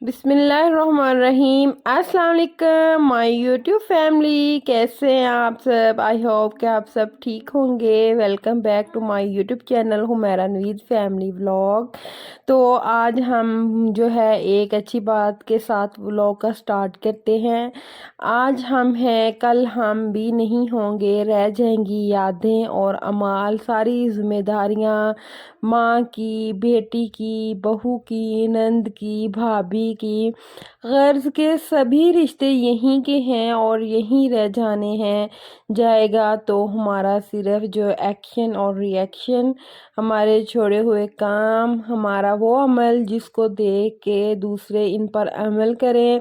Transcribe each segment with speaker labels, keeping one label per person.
Speaker 1: बिस्मिल्लाहिर्रहमानिर्रहीम। अस्सलाम वालेकुम माय यूट्यूब फैमिली, कैसे हैं आप सब? आई होप कि आप सब ठीक होंगे। Welcome back to my YouTube channel Humaira Naveed family vlog. तो आज हम जो है एक अच्छी बात के साथ व्लॉग का स्टार्ट करते हैं। आज हम हैं, कल हम भी नहीं होंगे, रह जाएंगी यादें और अमाल, सारी जिम्मेदारियां माँ की, बेटी की, बहू की, नंद की, भाभी की, गर्ज के सभी रिश्ते यहीं के हैं और यहीं रह जाने हैं। जाएगा तो हमारा सिर्फ जो एक्शन और रिएक्शन, हमारे छोड़े हुए काम, हमारा वो अमल जिसको देख के दूसरे इन पर अमल करें।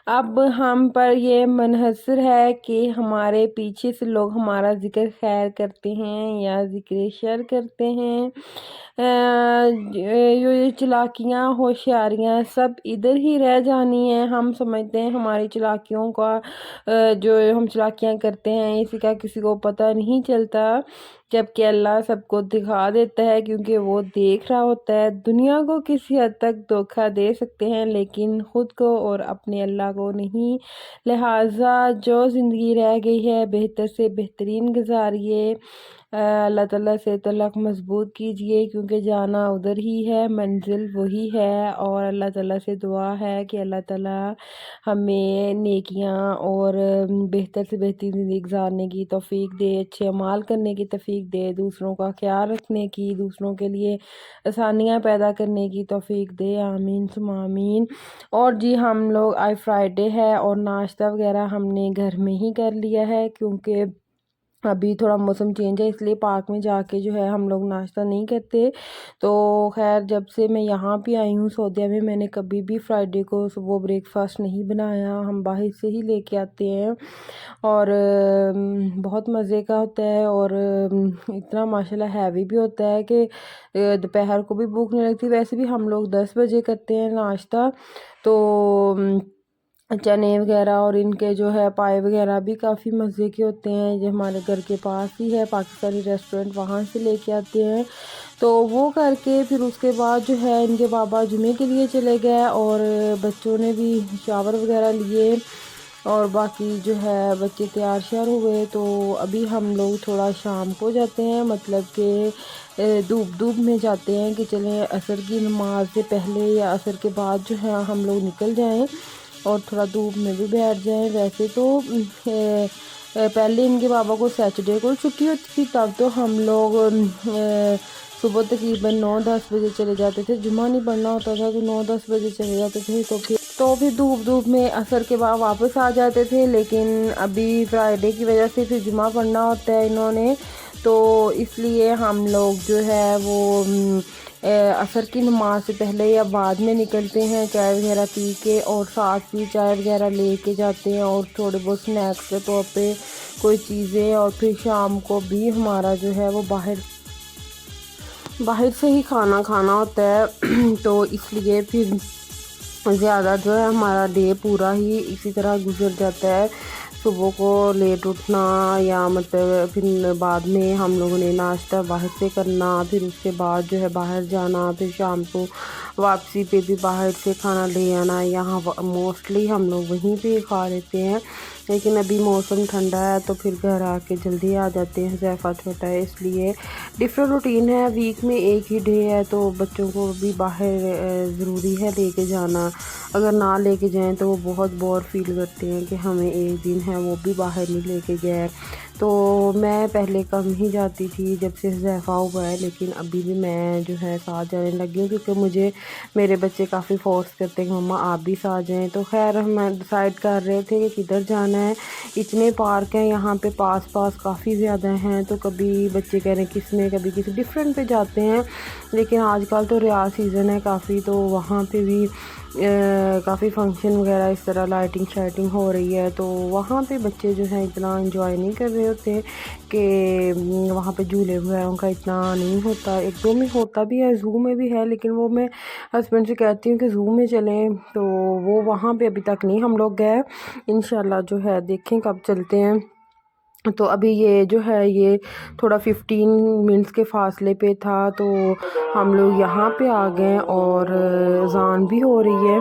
Speaker 1: अब हम पर ये मनहसर है कि हमारे पीछे से लोग हमारा जिक्र खैर करते हैं या जिक्र शर करते हैं। ये चालाकियाँ होशियारियाँ सब इधर ही रह जानी है। हम समझते हैं हमारी चालाकियों का, जो हम चालाकियाँ करते हैं इसी का किसी को पता नहीं चलता, जबकि अल्लाह सबको दिखा देता है क्योंकि वो देख रहा होता है। दुनिया को किसी हद तक धोखा दे सकते हैं लेकिन ख़ुद को और अपने अल्लाह को नहीं। लिहाजा जो ज़िंदगी रह गई है बेहतर से बेहतरीन गुजारिए। अल्लाह ताला से तल्लुक़ मज़बूत कीजिए क्योंकि जाना उधर ही है, मंजिल वही है। और अल्लाह ताला से दुआ है कि अल्लाह ताला हमें नेकियां और बेहतर से बेहतरीन ज़िंदगी गुजारने की तौफीक दे, अच्छे अमाल करने की तौफीक दे, दूसरों का ख्याल रखने की, दूसरों के लिए आसानियाँ पैदा करने की तौफीक दे। आमीन सुम्मा आमीन। और जी, हम लोग आज फ्राइडे है और नाश्ता वगैरह हमने घर में ही कर लिया है क्योंकि अभी थोड़ा मौसम चेंज है, इसलिए पार्क में जाके जो है हम लोग नाश्ता नहीं करते। तो खैर, जब से मैं यहाँ पे आई हूँ सऊदीया में, मैंने कभी भी फ्राइडे को सुबह ब्रेकफास्ट नहीं बनाया, हम बाहर से ही लेके आते हैं। और बहुत मज़े का होता है और इतना माशाल्लाह हैवी भी होता है कि दोपहर को भी भूख नहीं लगती। वैसे भी हम लोग 10 बजे करते हैं नाश्ता। तो चने वगैरह और इनके जो है पाए वगैरह भी काफ़ी मज़े के होते हैं। जो हमारे घर के पास ही है पाकिस्तानी रेस्टोरेंट, वहाँ से लेके आते हैं। तो वो करके फिर उसके बाद जो है इनके बाबा जुमे के लिए चले गए और बच्चों ने भी शावर वगैरह लिए और बाकी जो है बच्चे तैयार श्यार हो गए। तो अभी हम लोग थोड़ा शाम को जाते हैं, मतलब कि धूप में जाते हैं कि चलें असर की नमाज से पहले या असर के बाद जो है हम लोग निकल जाएं और थोड़ा धूप में भी बैठ जाएं। वैसे तो पहले इनके बाबा को सैटरडे को छुट्टी होती थी, तब तो हम लोग सुबह तकरीबन 9-10 बजे चले जाते थे। जुमा नहीं पढ़ना होता था तो 9-10 बजे चले जाते थे। तो फिर धूप में असर के बाद वापस आ जाते थे। लेकिन अभी फ्राइडे की वजह से फिर जुमा पढ़ना होता है इन्होंने, तो इसलिए हम लोग जो है वो असर की नमाज से पहले या बाद में निकलते हैं चाय वगैरह पी के, और साथ भी चाय वगैरह लेके जाते हैं और थोड़े बहुत स्नैक्स के तौर पे कोई चीज़ें। और फिर शाम को भी हमारा जो है वो बाहर से ही खाना होता है। तो इसलिए फिर ज़्यादा जो है हमारा डे पूरा ही इसी तरह गुजर जाता है। सुबह को लेट उठना या मतलब फिर बाद में हम लोगों ने नाश्ता बाहर से करना, फिर उसके बाद जो है बाहर जाना, फिर शाम को वापसी पे भी बाहर से खाना ले आना। यहाँ मोस्टली हम लोग वहीं पे खा लेते हैं, लेकिन अभी मौसम ठंडा है तो फिर घर आके जल्दी आ जाते हैं। ज़ैफ़ा छोटा है इसलिए डिफरेंट रूटीन है, वीक में एक ही डे है। तो बच्चों को भी बाहर ज़रूरी है लेके जाना, अगर ना लेके जाएं तो वो बहुत बोर फील करते हैं कि हमें एक दिन है वो भी बाहर नहीं लेके गए। तो मैं पहले कम ही जाती थी जब से ज़ैफ़ा हुआ है, लेकिन अभी भी मैं जो है साथ जाने लगी हूँ क्योंकि मुझे मेरे बच्चे काफ़ी फोर्स करते हैं कि मम्मा आप भी साथ जाएं। तो खैर हम डिसाइड कर रहे थे कि किधर जाना है। इतने पार्क हैं यहाँ पे पास काफ़ी ज़्यादा हैं, तो कभी बच्चे कह रहे हैं किसमें, कभी किसी डिफरेंट पे जाते हैं। लेकिन आजकल तो रियाज सीज़न है काफ़ी, तो वहाँ पे भी काफ़ी फंक्शन वगैरह इस तरह लाइटिंग शाइटिंग हो रही है। तो वहाँ पे बच्चे जो हैं इतना एंजॉय नहीं कर रहे होते कि वहाँ पे झूले वगैरह का इतना नहीं होता। एक दो में होता भी है, ज़ू में भी है, लेकिन वो मैं हस्बैंड से कहती हूँ कि ज़ू में चलें, तो वो वहाँ पे अभी तक नहीं हम लोग गए। इंशाल्लाह जो है देखें कब चलते हैं। तो अभी ये जो है ये थोड़ा 15 मिनट्स के फासले पे था, तो हम लोग यहाँ पे आ गए और अज़ान भी हो रही है।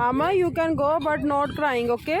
Speaker 1: Hama, you can go but not crying, okay?